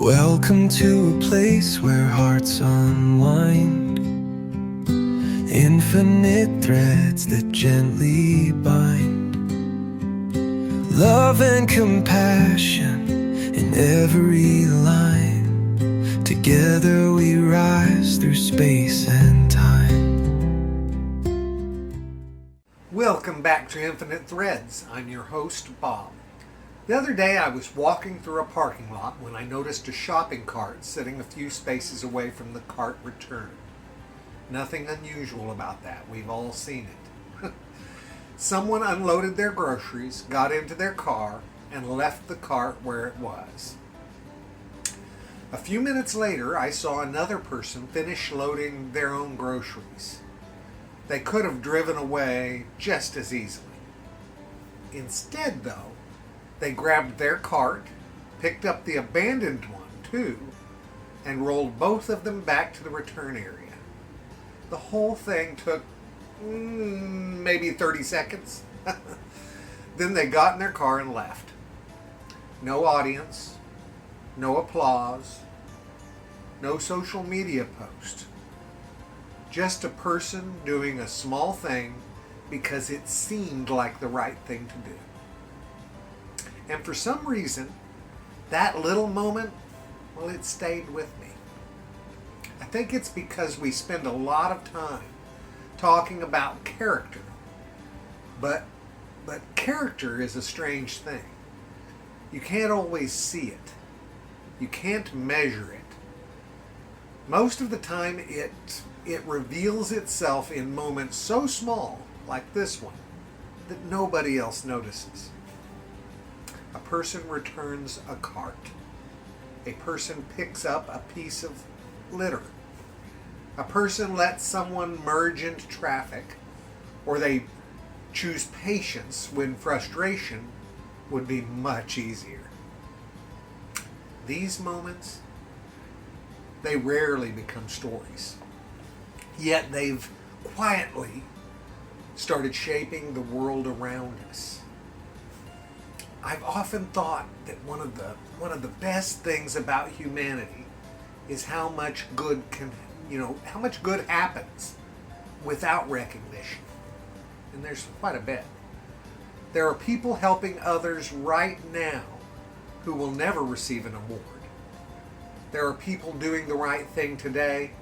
Welcome to a place where hearts unwind, infinite threads that gently bind, love and compassion in every line. Together we rise through space and time. Welcome back to Infinite Threads. I'm your host, Bob. The other day I was walking through a parking lot when I noticed a shopping cart sitting a few spaces away from the cart return. Nothing unusual about that. We've all seen it. Someone unloaded their groceries, got into their car, and left the cart where it was. A few minutes later, I saw another person finish loading their own groceries. They could have driven away just as easily. Instead, though, they grabbed their cart, picked up the abandoned one too, and rolled both of them back to the return area. The whole thing took maybe 30 seconds. Then they got in their car and left. No audience, no applause, no social media post. Just a person doing a small thing because it seemed like the right thing to do. And for some reason, that little moment, well, it stayed with me. I think it's because we spend a lot of time talking about character. But character is a strange thing. You can't always see it. You can't measure it. Most of the time, it reveals itself in moments so small, like this one, that nobody else notices. A person returns a cart. A person picks up a piece of litter. A person lets someone merge into traffic, or they choose patience when frustration would be much easier. These moments, they rarely become stories. Yet they've quietly started shaping the world around us. I've often thought that one of the best things about humanity is how much good happens without recognition. And there's quite a bit. There are people helping others right now who will never receive an award. There are people doing the right thing today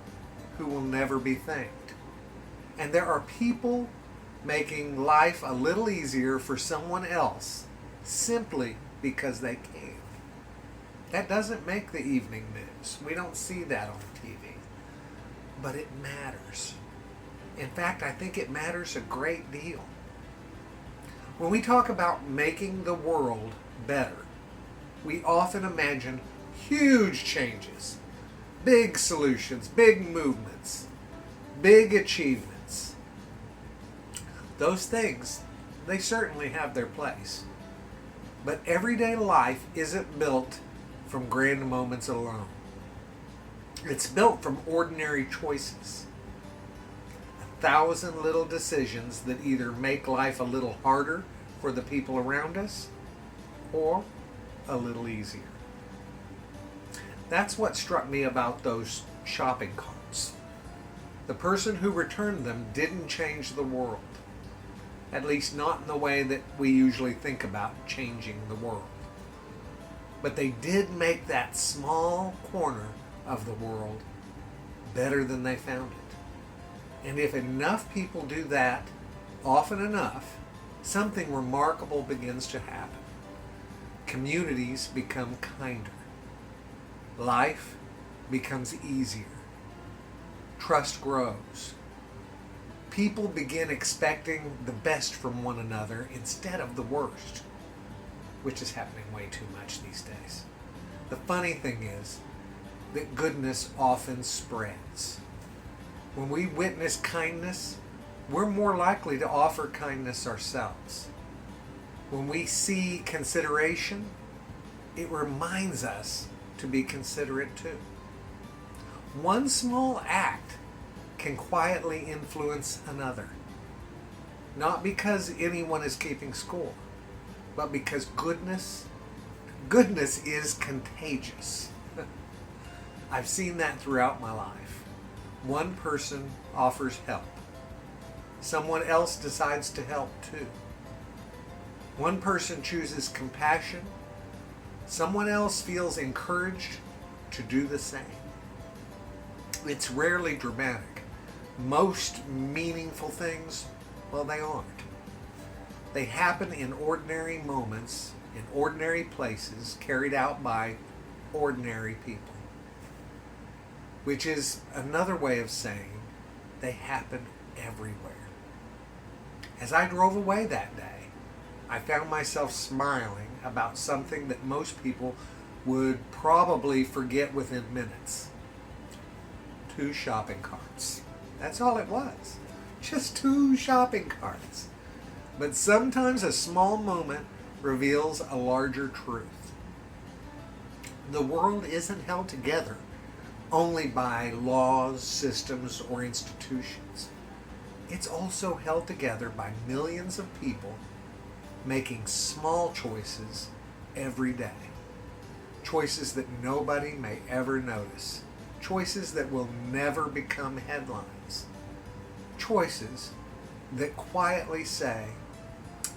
who will never be thanked. And there are people making life a little easier for someone else simply because they can. That doesn't make the evening news. We don't see that on TV. But it matters. In fact, I think it matters a great deal. When we talk about making the world better, we often imagine huge changes, big solutions, big movements, big achievements. Those things, they certainly have their place. But everyday life isn't built from grand moments alone. It's built from ordinary choices. 1,000 little decisions that either make life a little harder for the people around us or a little easier. That's what struck me about those shopping carts. The person who returned them didn't change the world. At least not in the way that we usually think about changing the world. But they did make that small corner of the world better than they found it. And if enough people do that, often enough, something remarkable begins to happen. Communities become kinder. Life becomes easier. Trust grows. People begin expecting the best from one another instead of the worst, which is happening way too much these days. The funny thing is that goodness often spreads. When we witness kindness, we're more likely to offer kindness ourselves. When we see consideration, it reminds us to be considerate too. One small act can quietly influence another. Not because anyone is keeping score, but because goodness is contagious. I've seen that throughout my life. One person offers help. Someone else decides to help too. One person chooses compassion. Someone else feels encouraged to do the same. It's rarely dramatic. Most meaningful things, well, they aren't. They happen in ordinary moments, in ordinary places, carried out by ordinary people. Which is another way of saying they happen everywhere. As I drove away that day, I found myself smiling about something that most people would probably forget within minutes. 2 shopping carts. That's all it was. Just 2 shopping carts. But sometimes a small moment reveals a larger truth. The world isn't held together only by laws, systems, or institutions. It's also held together by millions of people making small choices every day. Choices that nobody may ever notice. Choices that will never become headlines. Choices that quietly say,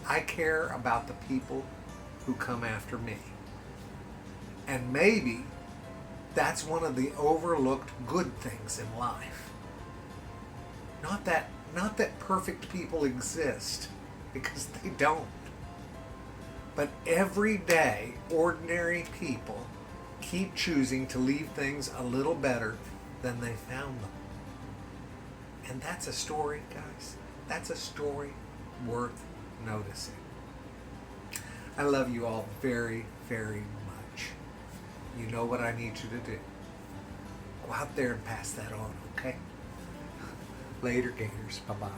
I care about the people who come after me. And maybe that's one of the overlooked good things in life. Not that perfect people exist, because they don't. But every day, ordinary people keep choosing to leave things a little better than they found them. And that's a story, guys. That's a story worth noticing. I love you all very, very much. You know what I need you to do. Go out there and pass that on, okay? Later, Gators. Bye-bye.